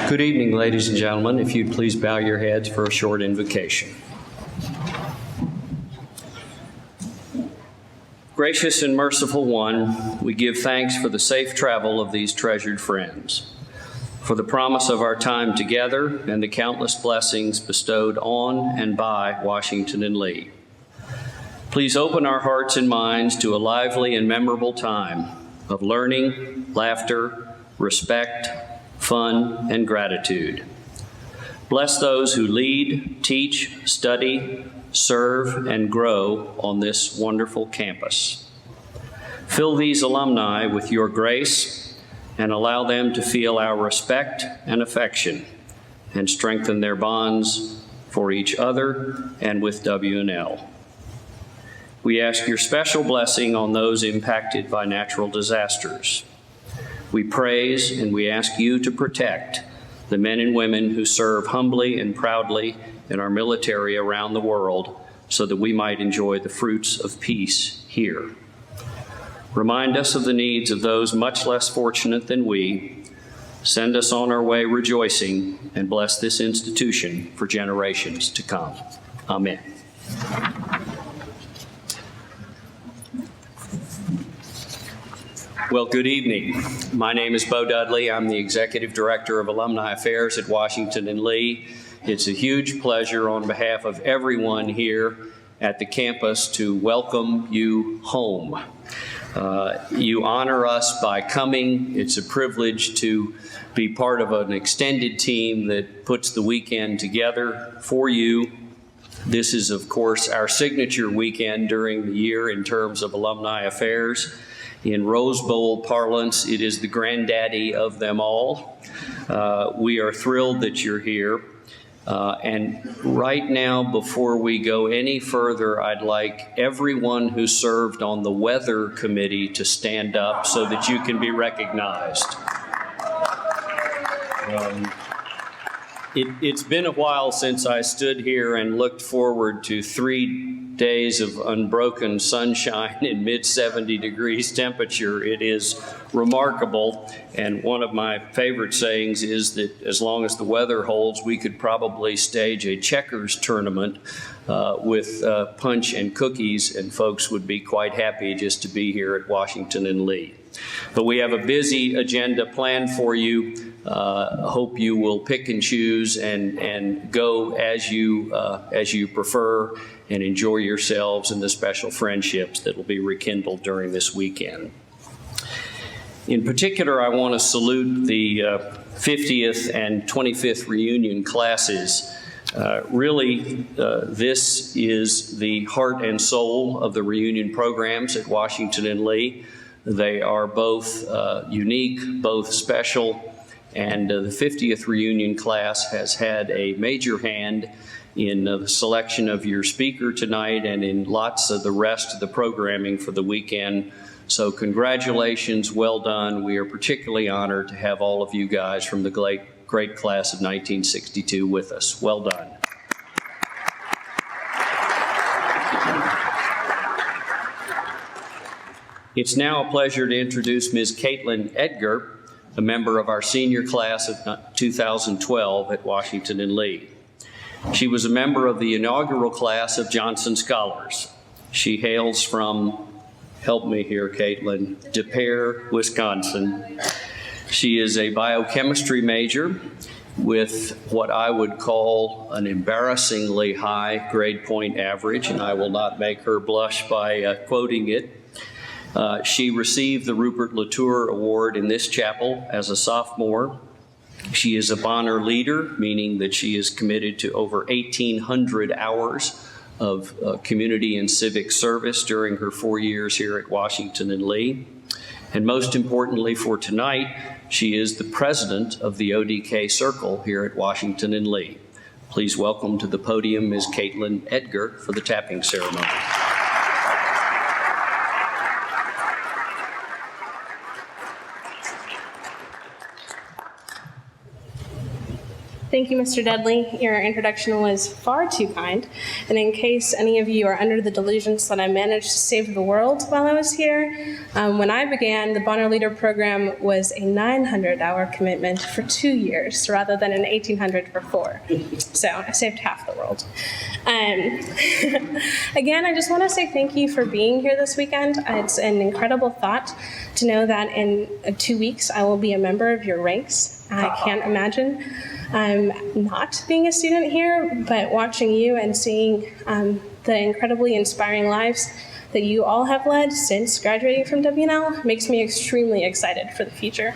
Good evening, ladies and gentlemen. If you'd please bow your heads for a short invocation. Gracious and merciful One, we give thanks for the safe travel of these treasured friends, for the promise of our time together and the countless blessings bestowed on and by Washington and Lee. Please open our hearts and minds to a lively and memorable time of learning, laughter, respect, fun, and gratitude. Bless those who lead, teach, study, serve, and grow on this wonderful campus. Fill these alumni with your grace and allow them to feel our respect and affection and strengthen their bonds for each other and with W&L. We ask your special blessing on those impacted by natural disasters. We praise and we ask you to protect the men and women who serve humbly and proudly in our military around the world so that we might enjoy the fruits of peace here. Remind us of the needs of those much less fortunate than we. Send us on our way rejoicing and bless this institution for generations to come. Amen. Well, good evening. My name is Beau Dudley. I'm the Executive Director of Alumni Affairs at Washington and Lee. It's a huge pleasure on behalf of everyone here at the campus to welcome you home. You honor us by coming. It's a privilege to be part of an extended team that puts the weekend together for you. This is, of course, our signature weekend during the year in terms of alumni affairs. In Rose Bowl parlance, it is the granddaddy of them all. We are thrilled that you're here. And right now, before we go any further, I'd like everyone who served on the weather committee to stand up so that you can be recognized. It's been a while since I stood here and looked forward to 3 days of unbroken sunshine and mid-70 degrees temperature. It is remarkable, and one of my favorite sayings is that as long as the weather holds, we could probably stage a checkers tournament with punch and cookies, and folks would be quite happy just to be here at Washington and Lee. But we have a busy agenda planned for you. Hope you will pick and choose and go as you prefer and enjoy yourselves and the special friendships that will be rekindled during this weekend. In particular, I want to salute the 50th and 25th reunion classes. This is the heart and soul of the reunion programs at Washington and Lee. They are both unique, both special, and the 50th reunion class has had a major hand in the selection of your speaker tonight and in lots of the rest of the programming for the weekend. So congratulations, well done. We are particularly honored to have all of you guys from the great class of 1962 with us. Well done. It's now a pleasure to introduce Ms. Caitlin Edgar, a member of our senior class of 2012 at Washington and Lee. She was a member of the inaugural class of Johnson Scholars. She hails from, help me here, Caitlin, De Pere, Wisconsin. She is a biochemistry major with what I would call an embarrassingly high grade point average, and I will not make her blush by quoting it. She received the Rupert Latour Award in this chapel as a sophomore. She is a Bonner leader, meaning that she is committed to over 1,800 hours of community and civic service during her 4 years here at Washington and Lee. And most importantly for tonight, she is the president of the ODK Circle here at Washington and Lee. Please welcome to the podium Ms. Caitlin Edgar for the tapping ceremony. Thank you, Mr. Dudley. Your introduction was far too kind. And in case any of you are under the delusions that I managed to save the world while I was here, when I began, the Bonner Leader program was a 900-hour commitment for 2 years rather than an 1,800 for 4. So I saved half the world. Again, I just want to say thank you for being here this weekend. It's an incredible thought to know that in 2 weeks I will be a member of your ranks. I can't imagine not being a student here, but watching you and seeing the incredibly inspiring lives that you all have led since graduating from WNL makes me extremely excited for the future.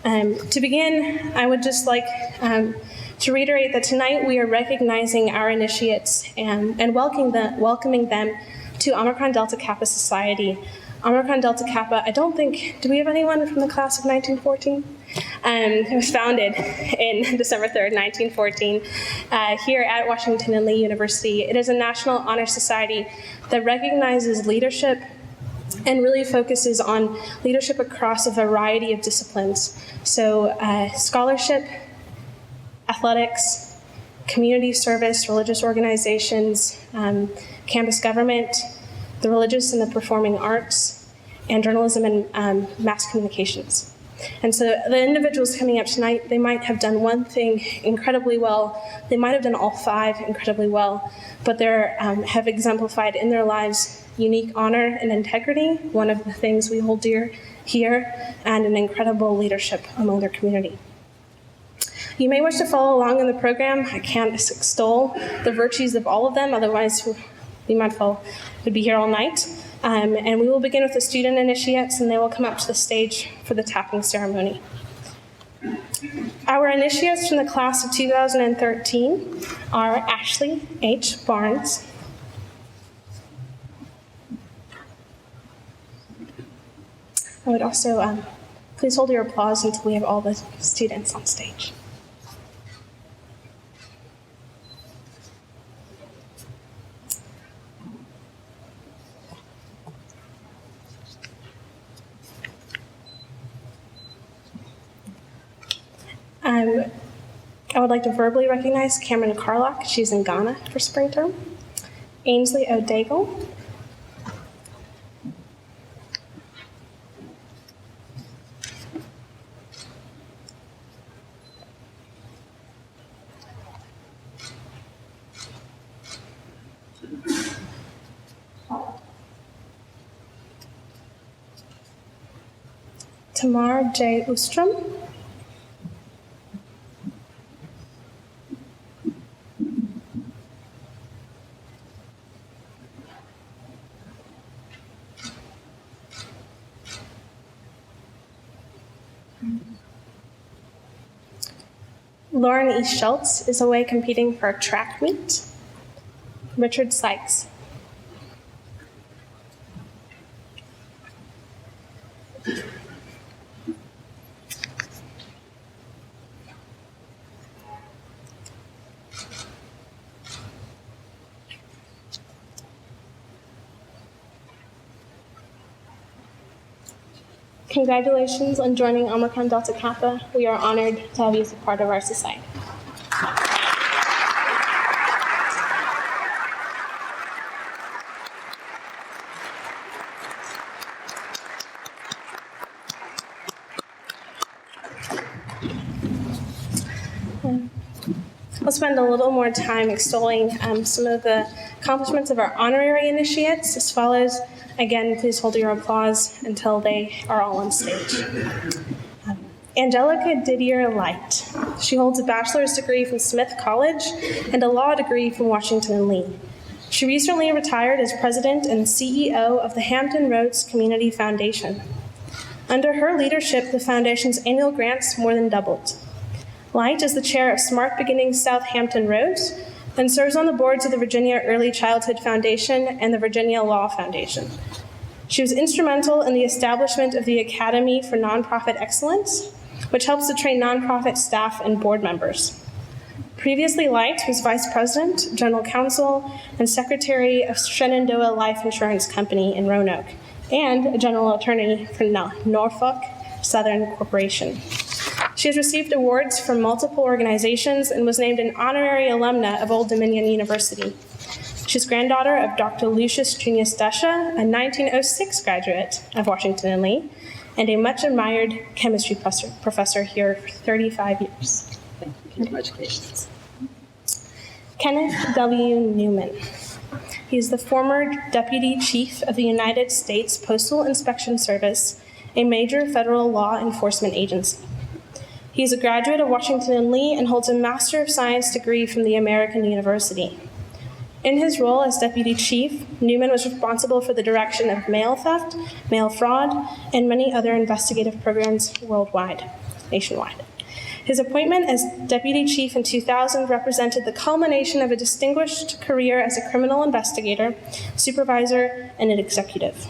To begin, I would just like to reiterate that tonight we are recognizing our initiates and welcoming them to Omicron Delta Kappa Society. Omicron Delta Kappa, I don't think, do we have anyone from the class of 1914? It was founded in December 3rd, 1914, here at Washington and Lee University. It is a national honor society that recognizes leadership and really focuses on leadership across a variety of disciplines. So scholarship, athletics, community service, religious organizations, campus government, the religious and the performing arts, and journalism and mass communications. And so the individuals coming up tonight, they might have done one thing incredibly well, they might have done all 5 incredibly well, but they have exemplified in their lives unique honor and integrity, one of the things we hold dear here, and an incredible leadership among their community. You may wish to follow along in the program. I can't extol the virtues of all of them, otherwise we might would be here all night. And we will begin with the student initiates, and they will come up to the stage for the tapping ceremony. Our initiates from the class of 2013 are Ashley H. Barnes, I would also please hold your applause until we have all the students on stage. I would like to verbally recognize Cameron Carlock. She's in Ghana for spring term. Ainsley O'Daigle. Tamar J. Ustrom. Lauren E. Schultz is away competing for a track meet. Richard Sykes. Congratulations on joining Omicron Delta Kappa. We are honored to have you as a part of our society. I'll spend a little more time extolling some of the accomplishments of our honorary initiates as follows. Again, please hold your applause until they are all on stage. Angelica Didier Light. She holds a bachelor's degree from Smith College and a law degree from Washington and Lee. She recently retired as president and CEO of the Hampton Roads Community Foundation. Under her leadership, the foundation's annual grants more than doubled. Light is the chair of Smart Beginnings Southampton Roads and serves on the boards of the Virginia Early Childhood Foundation and the Virginia Law Foundation. She was instrumental in the establishment of the Academy for Nonprofit Excellence, which helps to train nonprofit staff and board members. Previously, Light was vice president, general counsel, and secretary of Shenandoah Life Insurance Company in Roanoke, and a general attorney for Norfolk Southern Corporation. She has received awards from multiple organizations and was named an honorary alumna of Old Dominion University. She's granddaughter of Dr. Lucius Junius Desha, a 1906 graduate of Washington and Lee, and a much admired chemistry professor here for 35 years. Thank you. Congratulations. Kenneth W. Newman. He is the former Deputy Chief of the United States Postal Inspection Service, a major federal law enforcement agency. He is a graduate of Washington and Lee and holds a Master of Science degree from the American University. In his role as Deputy Chief, Newman was responsible for the direction of mail theft, mail fraud, and many other investigative programs nationwide. His appointment as Deputy Chief in 2000 represented the culmination of a distinguished career as a criminal investigator, supervisor, and an executive.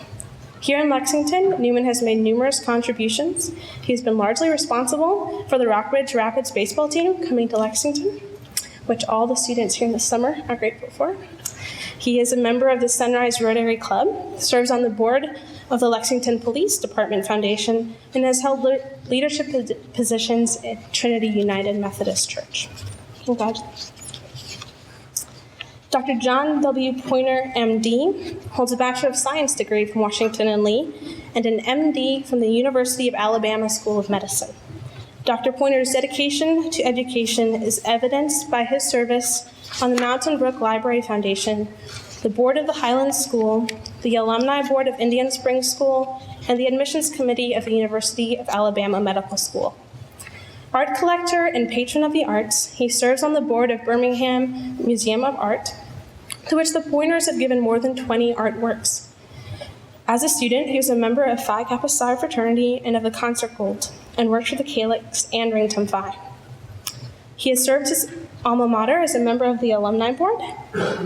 Here in Lexington, Newman has made numerous contributions. He has been largely responsible for the Rockridge Rapids baseball team coming to Lexington, which all the students here in the summer are grateful for. He is a member of the Sunrise Rotary Club, serves on the board of the Lexington Police Department Foundation, and has held leadership positions at Trinity United Methodist Church. Congratulations. Dr. John W. Pointer, MD, holds a Bachelor of Science degree from Washington and Lee and an MD from the University of Alabama School of Medicine. Dr. Pointer's dedication to education is evidenced by his service on the Mountain Brook Library Foundation, the Board of the Highlands School, the Alumni Board of Indian Springs School, and the Admissions Committee of the University of Alabama Medical School. Art collector and patron of the arts, he serves on the board of Birmingham Museum of Art, to which the Pointers have given more than 20 artworks. As a student, he was a member of Phi Kappa Psi fraternity and of the Concert Gold, and worked for the Calyx and Ringtum Phi. He has served his alma mater as a member of the Alumni Board,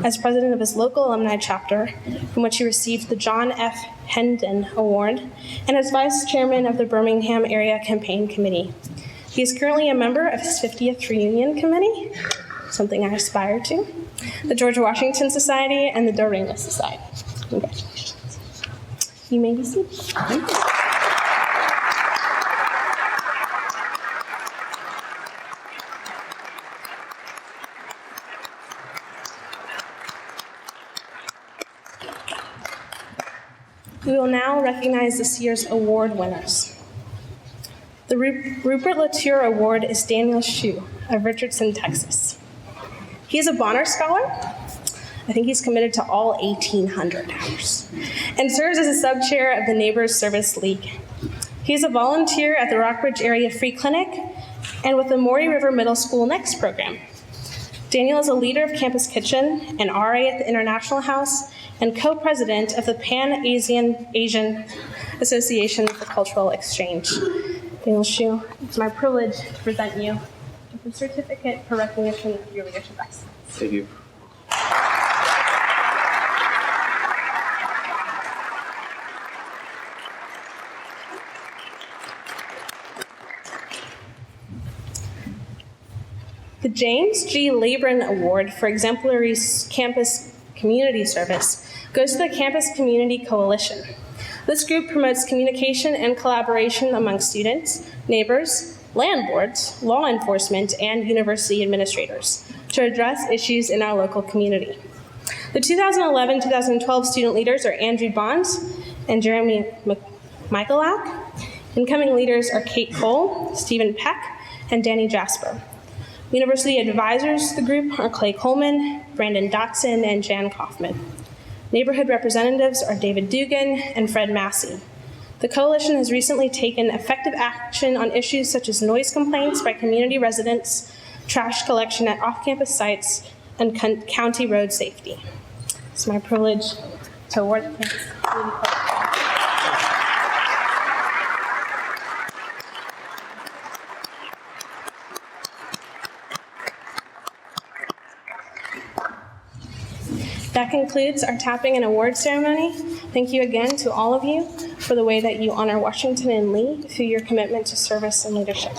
as president of his local alumni chapter, from which he received the John F. Hendon Award, and as vice chairman of the Birmingham Area Campaign Committee. He is currently a member of his 50th Reunion Committee, something I aspire to, the George Washington Society, and the Doringa Society. Congratulations. You may be seated. Thank you. We will now recognize this year's award winners. The Rupert Latour Award is Daniel Hsu of Richardson, Texas. He is a Bonner Scholar. I think he's committed to all 1,800 hours, and serves as a sub-chair of the Neighbors Service League. He is a volunteer at the Rockridge Area Free Clinic and with the Maury River Middle School Next program. Daniel is a leader of Campus Kitchen, an RA at the International House, and co-president of the Pan-Asian Association for Cultural Exchange. Daniel Hsu, it's my privilege to present you with a certificate for recognition of your leadership excellence. Thank you. The James G. Labron Award for Exemplary Campus Community Service goes to the Campus Community Coalition. This group promotes communication and collaboration among students, neighbors, landlords, law enforcement, and university administrators to address issues in our local community. The 2011-2012 student leaders are Andrew Bonds and Jeremy Michalak. Incoming leaders are Kate Cole, Stephen Peck, and Danny Jasper. University advisors to the group are Clay Coleman, Brandon Dotson, and Jan Kaufman. Neighborhood representatives are David Dugan and Fred Massey. The coalition has recently taken effective action on issues such as noise complaints by community residents, trash collection at off-campus sites, and county road safety. It's my privilege to award the Campus Community Coalition. That concludes our tapping and award ceremony. Thank you again to all of you for the way that you honor Washington and Lee through your commitment to service and leadership.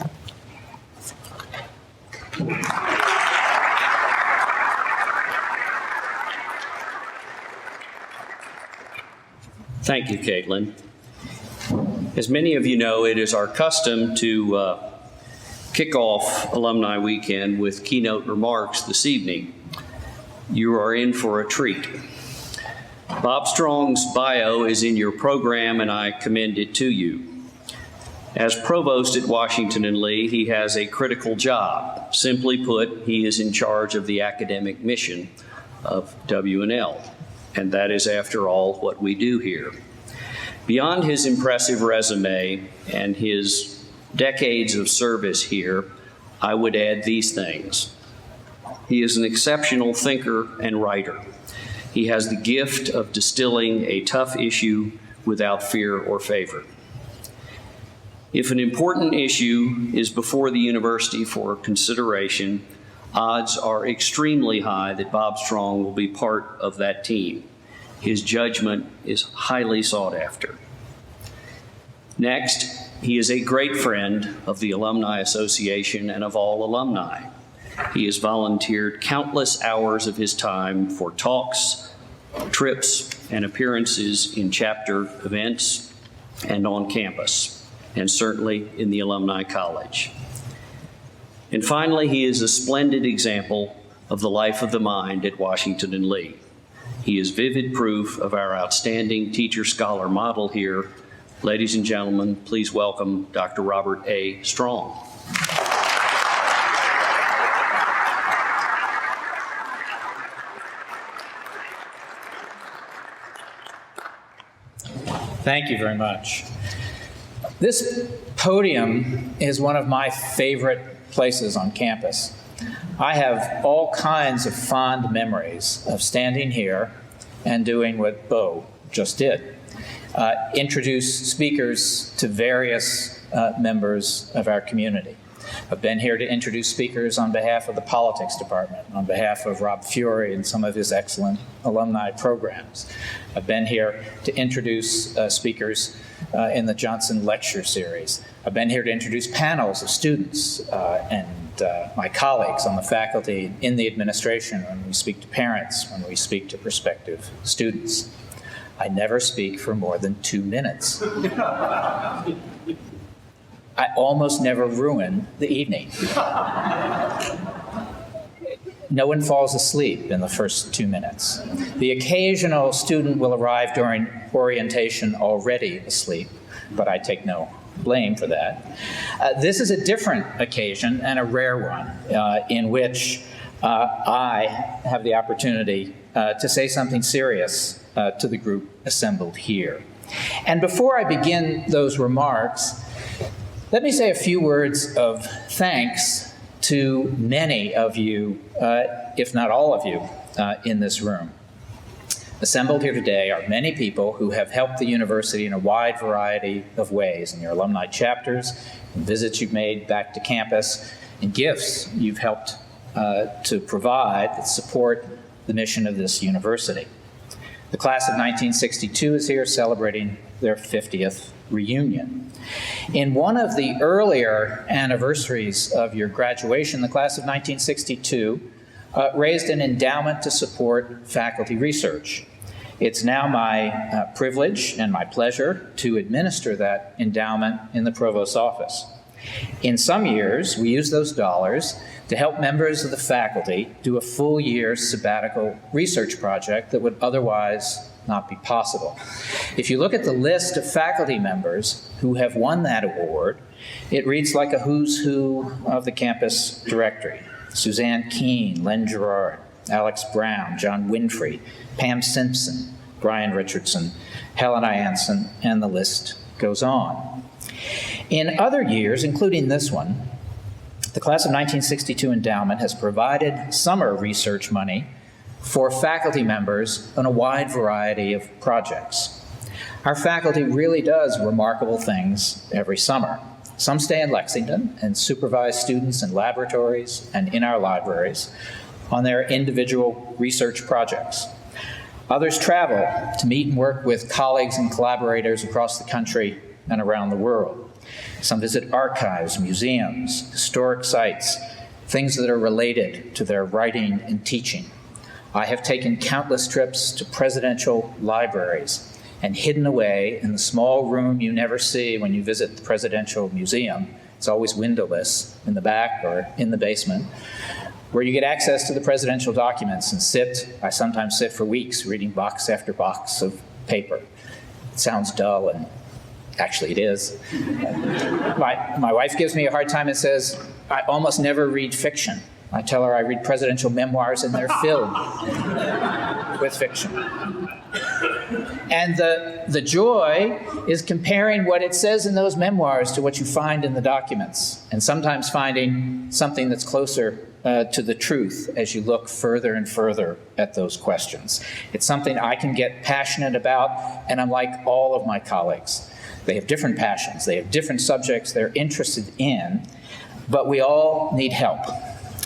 Thank you, Caitlin. As many of you know, it is our custom to kick off Alumni Weekend with keynote remarks this evening. You are in for a treat. Bob Strong's bio is in your program, and I commend it to you. As Provost at Washington and Lee, he has a critical job. Simply put, he is in charge of the academic mission of W&L, and that is, after all, what we do here. Beyond his impressive resume and his decades of service here, I would add these things. He is an exceptional thinker and writer. He has the gift of distilling a tough issue without fear or favor. If an important issue is before the university for consideration, odds are extremely high that Bob Strong will be part of that team. His judgment is highly sought after. Next, he is a great friend of the Alumni Association and of all alumni. He has volunteered countless hours of his time for talks, trips, and appearances in chapter events and on campus, and certainly in the Alumni College. And finally, he is a splendid example of the life of the mind at Washington and Lee. He is vivid proof of our outstanding teacher-scholar model here. Ladies and gentlemen, please welcome Dr. Robert A. Strong. Thank you very much. This podium is one of my favorite places on campus. I have all kinds of fond memories of standing here and doing what Beau just did. Introduce speakers to various members of our community. I've been here to introduce speakers on behalf of the politics department, on behalf of Rob Fiore and some of his excellent alumni programs. I've been here to introduce speakers in the Johnson Lecture Series. I've been here to introduce panels of students and my colleagues on the faculty, in the administration, when we speak to parents, when we speak to prospective students. I never speak for more than 2 minutes. I almost never ruin the evening. No one falls asleep in the first 2 minutes. The occasional student will arrive during orientation already asleep, but I take no blame for that. This is a different occasion and a rare one in which I have the opportunity to say something serious to the group assembled here. And before I begin those remarks, let me say a few words of thanks to many of you, if not all of you, in this room. Assembled here today are many people who have helped the university in a wide variety of ways, in your alumni chapters, in visits you've made back to campus, and gifts you've helped to provide that support the mission of this university. The class of 1962 is here celebrating their 50th reunion. In one of the earlier anniversaries of your graduation, the class of 1962 raised an endowment to support faculty research. It's now my privilege and my pleasure to administer that endowment in the Provost's office. In some years, we use those dollars to help members of the faculty do a full year's sabbatical research project that would otherwise not be possible. If you look at the list of faculty members who have won that award, it reads like a who's who of the campus directory. Suzanne Keene, Len Gerard, Alex Brown, John Winfrey, Pam Simpson, Brian Richardson, Helena Anson, and the list goes on. In other years, including this one, the class of 1962 endowment has provided summer research money for faculty members on a wide variety of projects. Our faculty really does remarkable things every summer. Some stay in Lexington and supervise students in laboratories and in our libraries on their individual research projects. Others travel to meet and work with colleagues and collaborators across the country and around the world. Some visit archives, museums, historic sites, things that are related to their writing and teaching. I have taken countless trips to presidential libraries and hidden away in the small room you never see when you visit the Presidential Museum, It's always windowless in the back or in the basement, where you get access to the presidential documents and I sometimes sit for weeks reading box after box of paper. It sounds dull, and actually it is. My wife gives me a hard time and says, I almost never read fiction. I tell her I read presidential memoirs, and they're filled with fiction. And the joy is comparing what it says in those memoirs to what you find in the documents, and sometimes finding something that's closer to the truth as you look further and further at those questions. It's something I can get passionate about, and I'm like all of my colleagues. They have different passions, they have different subjects they're interested in, but we all need help.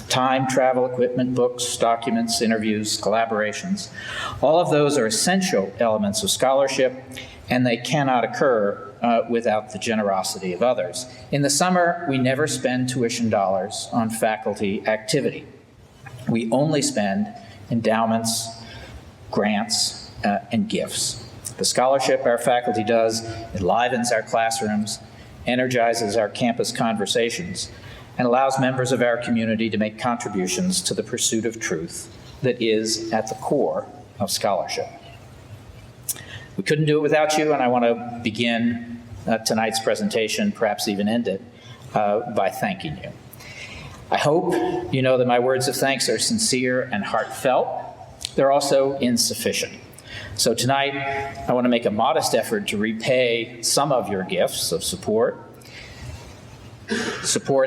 Time, travel, equipment, books, documents, interviews, collaborations. All of those are essential elements of scholarship, and they cannot occur without the generosity of others. In the summer, we never spend tuition dollars on faculty activity. We only spend endowments, grants, and gifts. The scholarship our faculty does enlivens our classrooms, energizes our campus conversations, and allows members of our community to make contributions to the pursuit of truth that is at the core of scholarship. We couldn't do it without you, and I want to begin tonight's presentation, perhaps even end it, by thanking you. I hope you know that my words of thanks are sincere and heartfelt. They're also insufficient. So tonight, I want to make a modest effort to repay some of your gifts of support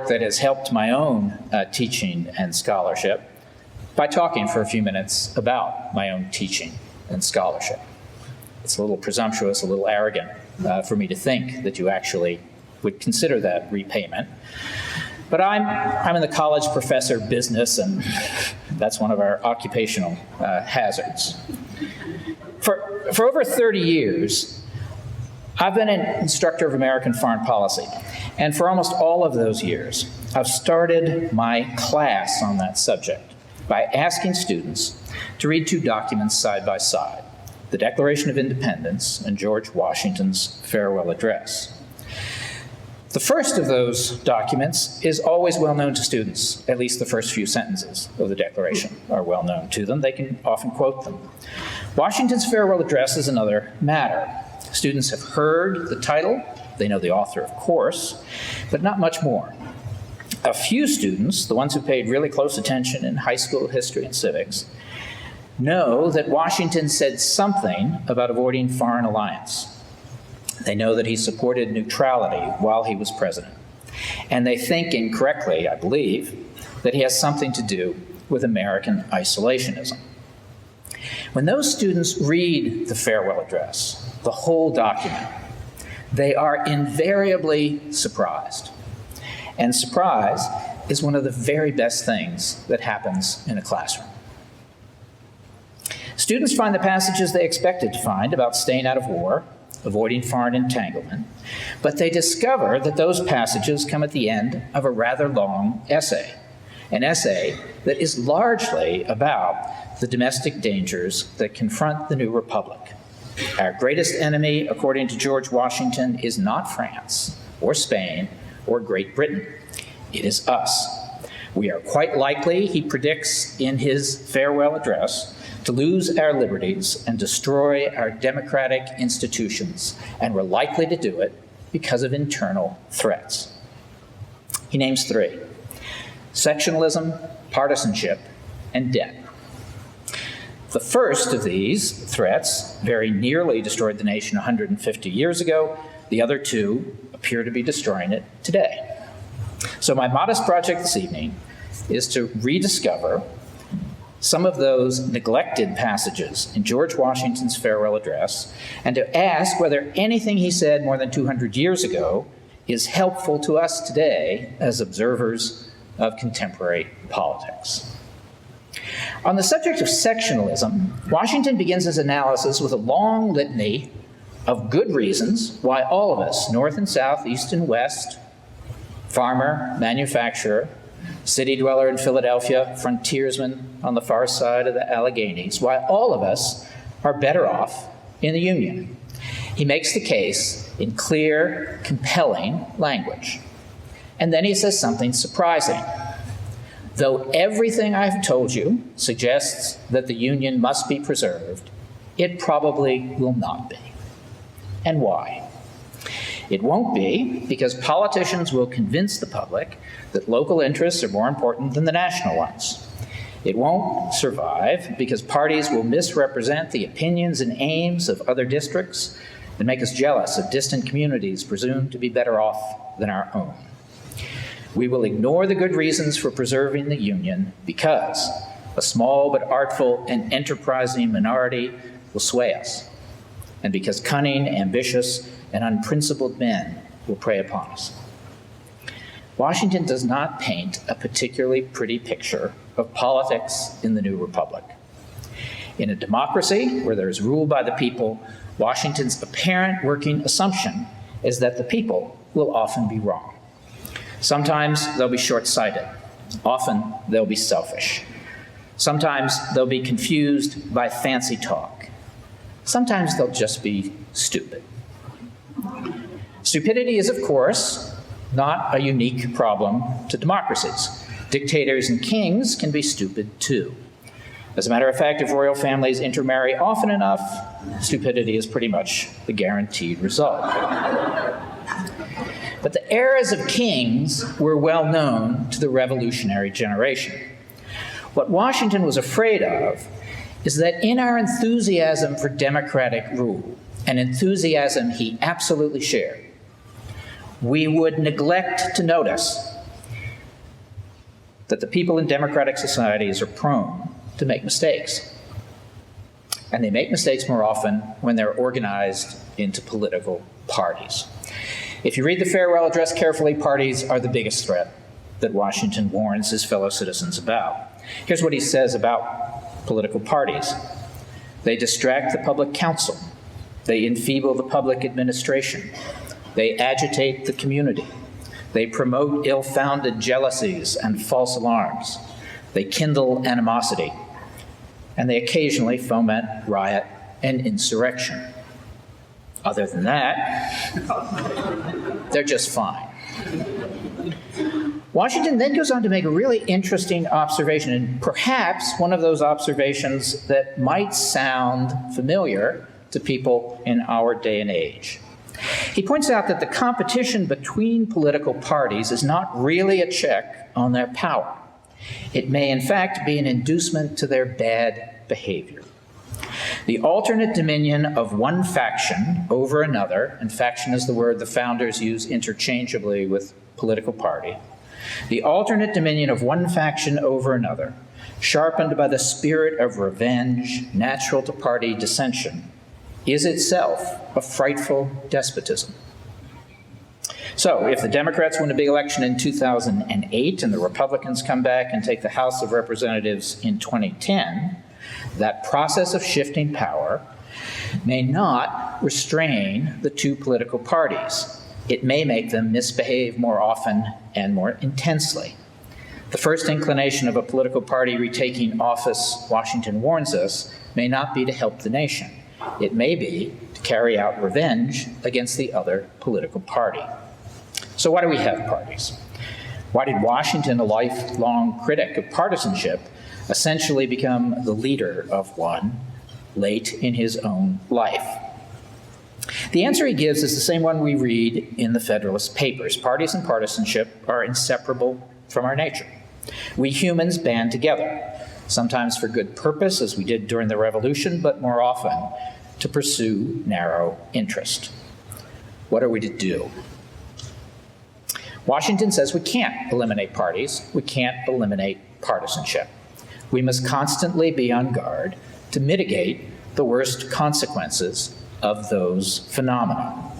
that has helped my own teaching and scholarship, by talking for a few minutes about my own teaching and scholarship. It's a little presumptuous, a little arrogant for me to think that you actually would consider that repayment. But I'm in the college professor business, and that's one of our occupational hazards. For over 30 years, I've been an instructor of American foreign policy, and for almost all of those years, I've started my class on that subject by asking students to read two documents side by side, the Declaration of Independence and George Washington's farewell address. The first of those documents is always well known to students. At least the first few sentences of the Declaration are well known to them. They can often quote them. Washington's farewell address is another matter. Students have heard the title, they know the author, of course, but not much more. A few students, the ones who paid really close attention in high school history and civics, know that Washington said something about avoiding foreign alliance. They know that he supported neutrality while he was president. And they think incorrectly, I believe, that he has something to do with American isolationism. When those students read the farewell address, the whole document, they are invariably surprised. And surprise is one of the very best things that happens in a classroom. Students find the passages they expected to find about staying out of war, avoiding foreign entanglement, but they discover that those passages come at the end of a rather long essay, an essay that is largely about the domestic dangers that confront the new republic. Our greatest enemy, according to George Washington, is not France or Spain or Great Britain. It is us. We are quite likely, he predicts in his farewell address, to lose our liberties and destroy our democratic institutions, and we're likely to do it because of internal threats. He names three: sectionalism, partisanship, and debt. The first of these threats very nearly destroyed the nation 150 years ago. The other two appear to be destroying it today. So my modest project this evening is to rediscover some of those neglected passages in George Washington's farewell address, and to ask whether anything he said more than 200 years ago is helpful to us today as observers of contemporary politics. On the subject of sectionalism, Washington begins his analysis with a long litany of good reasons why all of us, North and South, East and West, farmer, manufacturer, city dweller in Philadelphia, frontiersman on the far side of the Alleghenies, why all of us are better off in the Union. He makes the case in clear, compelling language. And then he says something surprising. Though everything I've told you suggests that the Union must be preserved, it probably will not be. And why? It won't be because politicians will convince the public that local interests are more important than the national ones. It won't survive because parties will misrepresent the opinions and aims of other districts and make us jealous of distant communities presumed to be better off than our own. We will ignore the good reasons for preserving the Union because a small but artful and enterprising minority will sway us, and because cunning, ambitious, and unprincipled men will prey upon us. Washington does not paint a particularly pretty picture of politics in the new republic. In a democracy where there is rule by the people, Washington's apparent working assumption is that the people will often be wrong. Sometimes they'll be short-sighted. Often they'll be selfish. Sometimes they'll be confused by fancy talk. Sometimes they'll just be stupid. Stupidity is, of course, not a unique problem to democracies. Dictators and kings can be stupid too. As a matter of fact, if royal families intermarry often enough, stupidity is pretty much the guaranteed result. But the errors of kings were well known to the revolutionary generation. What Washington was afraid of is that in our enthusiasm for democratic rule, an enthusiasm he absolutely shared, we would neglect to notice that the people in democratic societies are prone to make mistakes. And they make mistakes more often when they're organized into political parties. If you read the farewell address carefully, parties are the biggest threat that Washington warns his fellow citizens about. Here's what he says about political parties. They distract the public council. They enfeeble the public administration. They agitate the community. They promote ill-founded jealousies and false alarms. They kindle animosity. And they occasionally foment riot and insurrection. Other than that, they're just fine. Washington then goes on to make a really interesting observation, and perhaps one of those observations that might sound familiar to people in our day and age. He points out that the competition between political parties is not really a check on their power. It may, in fact, be an inducement to their bad behavior. The alternate dominion of one faction over another, and faction is the word the founders use interchangeably with political party, the alternate dominion of one faction over another, sharpened by the spirit of revenge natural to party dissension, is itself a frightful despotism. So, if the Democrats win a big election in 2008 and the Republicans come back and take the House of Representatives in 2010, that process of shifting power may not restrain the two political parties. It may make them misbehave more often and more intensely. The first inclination of a political party retaking office, Washington warns us, may not be to help the nation. It may be to carry out revenge against the other political party. So why do we have parties? Why did Washington, a lifelong critic of partisanship, essentially become the leader of one late in his own life? The answer he gives is the same one we read in the Federalist Papers. Parties and partisanship are inseparable from our nature. We humans band together, sometimes for good purpose, as we did during the Revolution, but more often to pursue narrow interest. What are we to do? Washington says we can't eliminate parties. We can't eliminate partisanship. We must constantly be on guard to mitigate the worst consequences of those phenomena.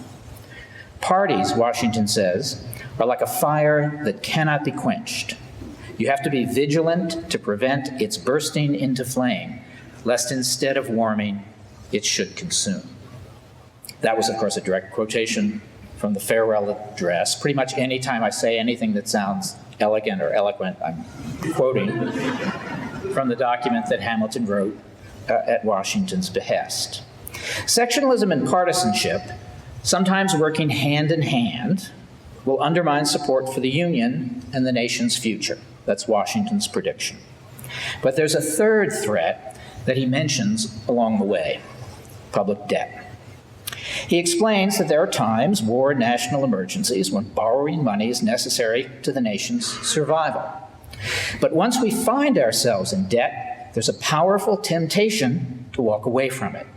Parties, Washington says, are like a fire that cannot be quenched. You have to be vigilant to prevent its bursting into flame, lest instead of warming, it should consume. That was, of course, a direct quotation from the farewell address. Pretty much any time I say anything that sounds elegant or eloquent, I'm quoting from the document that Hamilton wrote at Washington's behest. Sectionalism and partisanship, sometimes working hand in hand, will undermine support for the Union and the nation's future. That's Washington's prediction. But there's a third threat that he mentions along the way: public debt. He explains that there are times, war and national emergencies, when borrowing money is necessary to the nation's survival. But once we find ourselves in debt, there's a powerful temptation to walk away from it.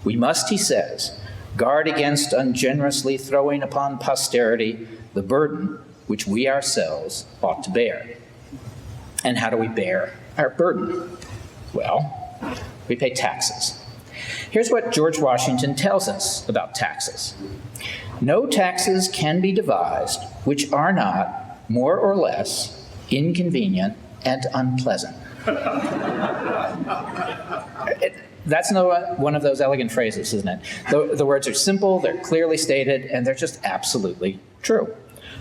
We must, he says, guard against ungenerously throwing upon posterity the burden which we ourselves ought to bear. And how do we bear our burden? Well, we pay taxes. Here's what George Washington tells us about taxes. No taxes can be devised which are not more or less inconvenient and unpleasant. That's one of those elegant phrases, isn't it? The words are simple, they're clearly stated, and they're just absolutely true.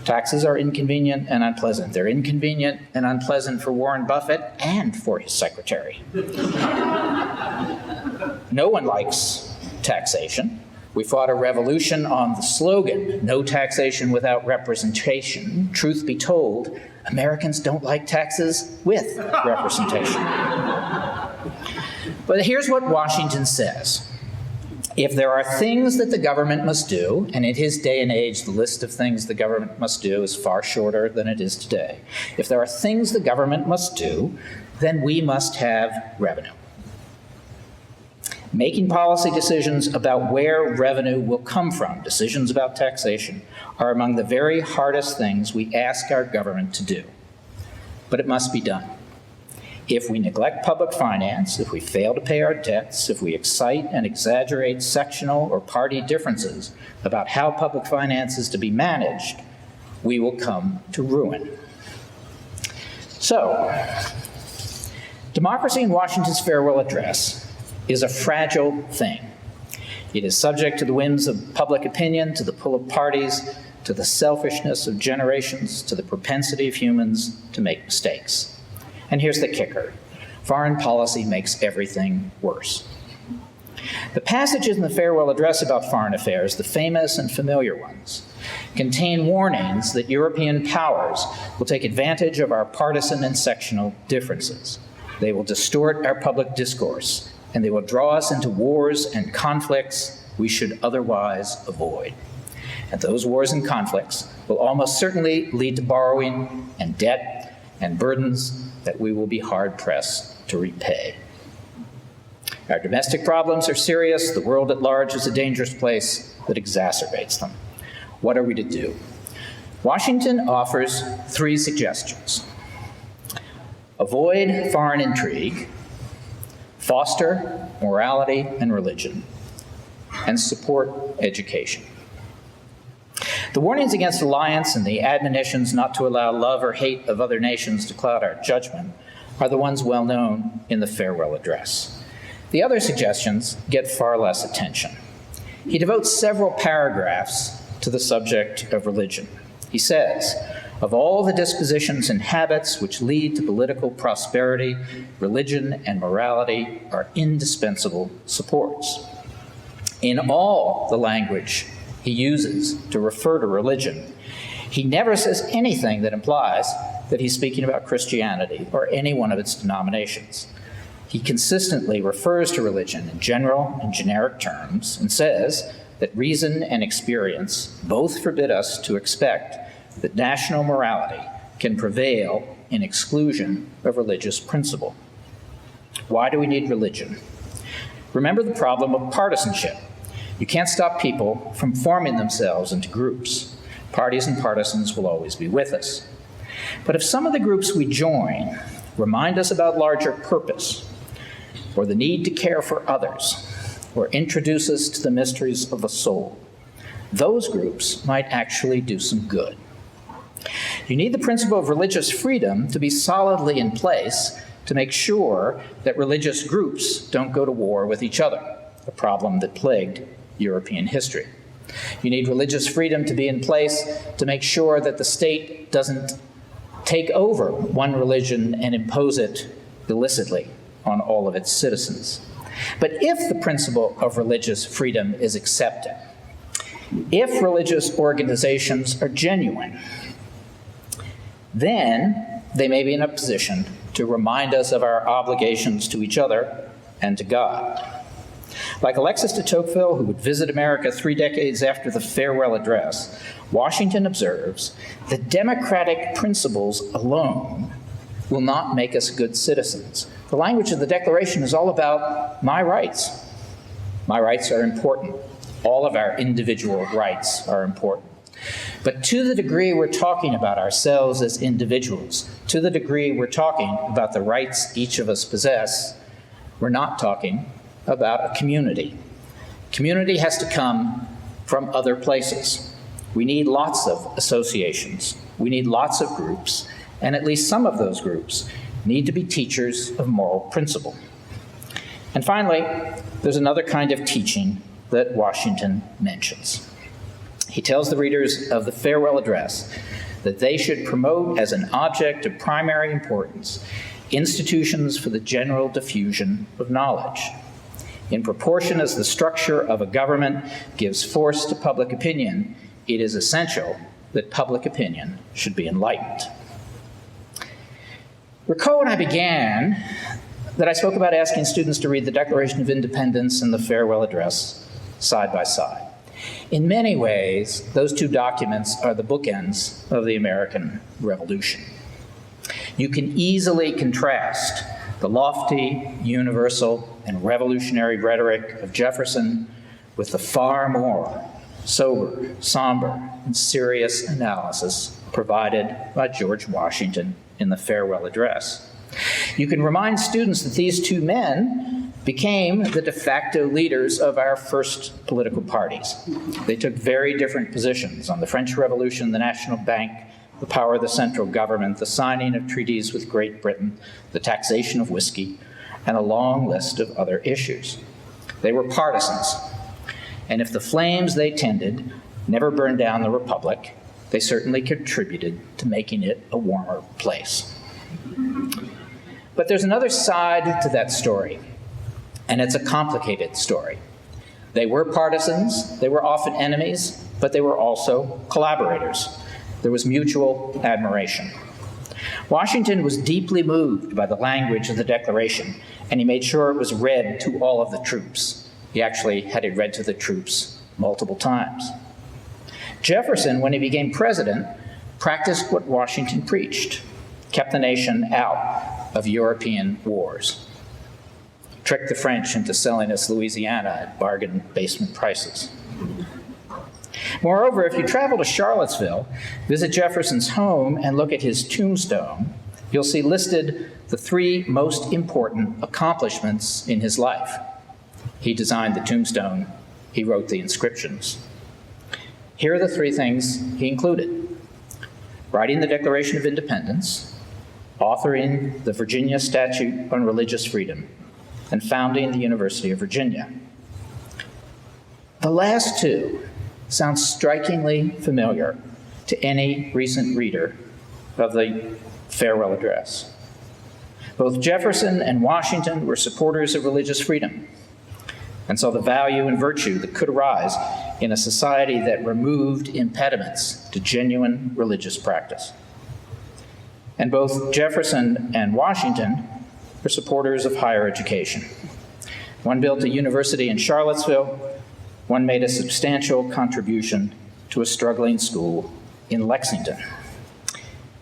Taxes are inconvenient and unpleasant. They're inconvenient and unpleasant for Warren Buffett and for his secretary. No one likes taxation. We fought a revolution on the slogan, "No taxation without representation." Truth be told, Americans don't like taxes with representation. But here's what Washington says. If there are things that the government must do, and in his day and age, the list of things the government must do is far shorter than it is today. If there are things the government must do, then we must have revenue. Making policy decisions about where revenue will come from, decisions about taxation, are among the very hardest things we ask our government to do. But it must be done. If we neglect public finance, if we fail to pay our debts, if we excite and exaggerate sectional or party differences about how public finance is to be managed, we will come to ruin. So, democracy in Washington's farewell address is a fragile thing. It is subject to the whims of public opinion, to the pull of parties, to the selfishness of generations, to the propensity of humans to make mistakes. And here's the kicker. Foreign policy makes everything worse. The passages in the farewell address about foreign affairs, the famous and familiar ones, contain warnings that European powers will take advantage of our partisan and sectional differences. They will distort our public discourse, and they will draw us into wars and conflicts we should otherwise avoid. And those wars and conflicts will almost certainly lead to borrowing and debt and burdens that we will be hard-pressed to repay. Our domestic problems are serious. The world at large is a dangerous place that exacerbates them. What are we to do? Washington offers 3 suggestions. Avoid foreign intrigue, foster morality and religion, and support education. The warnings against alliance and the admonitions not to allow love or hate of other nations to cloud our judgment are the ones well known in the farewell address. The other suggestions get far less attention. He devotes several paragraphs to the subject of religion. He says, of all the dispositions and habits which lead to political prosperity, religion and morality are indispensable supports. In all the language he uses to refer to religion, he never says anything that implies that he's speaking about Christianity or any one of its denominations. He consistently refers to religion in general and generic terms and says that reason and experience both forbid us to expect that national morality can prevail in exclusion of religious principle. Why do we need religion? Remember the problem of partisanship. You can't stop people from forming themselves into groups. Parties and partisans will always be with us. But if some of the groups we join remind us about larger purpose, or the need to care for others, or introduce us to the mysteries of the soul, those groups might actually do some good. You need the principle of religious freedom to be solidly in place to make sure that religious groups don't go to war with each other, a problem that plagued European history. You need religious freedom to be in place to make sure that the state doesn't take over one religion and impose it illicitly on all of its citizens. But if the principle of religious freedom is accepted, If religious organizations are genuine, then they may be in a position to remind us of our obligations to each other and to God. Like Alexis de Tocqueville, who would visit America 3 decades after the farewell address, Washington observes that democratic principles alone will not make us good citizens. The language of the Declaration is all about my rights. My rights are important. All of our individual rights are important. But to the degree we're talking about ourselves as individuals, to the degree we're talking about the rights each of us possess, we're not talking about a community. Community has to come from other places. We need lots of associations. We need lots of groups. And at least some of those groups need to be teachers of moral principle. And finally, there's another kind of teaching that Washington mentions. He tells the readers of the farewell address that they should promote as an object of primary importance institutions for the general diffusion of knowledge. In proportion as the structure of a government gives force to public opinion, it is essential that public opinion should be enlightened. Recall when I began that I spoke about asking students to read the Declaration of Independence and the farewell address side by side. In many ways, those two documents are the bookends of the American Revolution. You can easily contrast the lofty, universal, and revolutionary rhetoric of Jefferson with the far more sober, somber, and serious analysis provided by George Washington in the farewell address. You can remind students that these two men became the de facto leaders of our first political parties. They took very different positions on the French Revolution, the National Bank, the power of the central government, the signing of treaties with Great Britain, the taxation of whiskey, and a long list of other issues. They were partisans, and if the flames they tended never burned down the Republic, they certainly contributed to making it a warmer place. But there's another side to that story, and it's a complicated story. They were partisans, they were often enemies, but they were also collaborators. There was mutual admiration. Washington was deeply moved by the language of the Declaration, and he made sure it was read to all of the troops. He actually had it read to the troops multiple times. Jefferson, when he became president, practiced what Washington preached, kept the nation out of European wars, tricked the French into selling us Louisiana at bargain basement prices. Moreover, if you travel to Charlottesville, visit Jefferson's home, and look at his tombstone, you'll see listed the 3 most important accomplishments in his life. He designed the tombstone. He wrote the inscriptions. Here are the 3 things he included: writing the Declaration of Independence, authoring the Virginia Statute on Religious Freedom, and founding the University of Virginia. The last 2 sound strikingly familiar to any recent reader of the farewell address. Both Jefferson and Washington were supporters of religious freedom, and saw the value and virtue that could arise in a society that removed impediments to genuine religious practice. And both Jefferson and Washington were supporters of higher education. One built a university in Charlottesville. One made a substantial contribution to a struggling school in Lexington.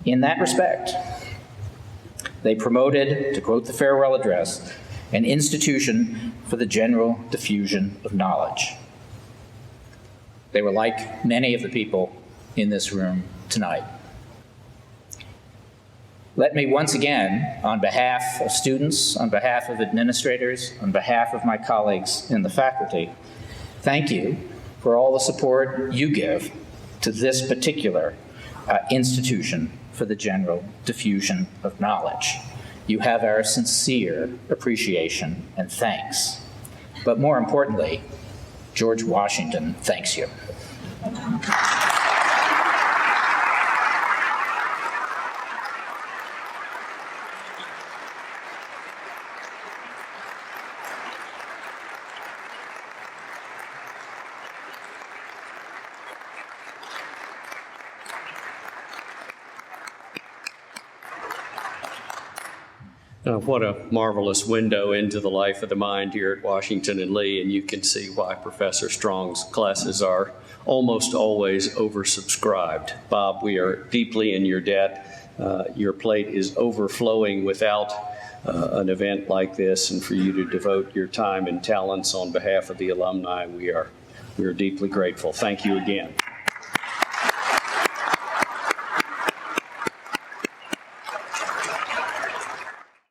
In that respect, they promoted, to quote the farewell address, an institution for the general diffusion of knowledge. They were like many of the people in this room tonight. Let me once again, on behalf of students, on behalf of administrators, on behalf of my colleagues in the faculty, thank you for all the support you give to this particular institution for the general diffusion of knowledge. You have our sincere appreciation and thanks. But more importantly, George Washington thanks you. What a marvelous window into the life of the mind here at Washington and Lee, and you can see why Professor Strong's classes are almost always oversubscribed. Bob, we are deeply in your debt. Your plate is overflowing without an event like this, and for you to devote your time and talents on behalf of the alumni, we are deeply grateful. Thank you again.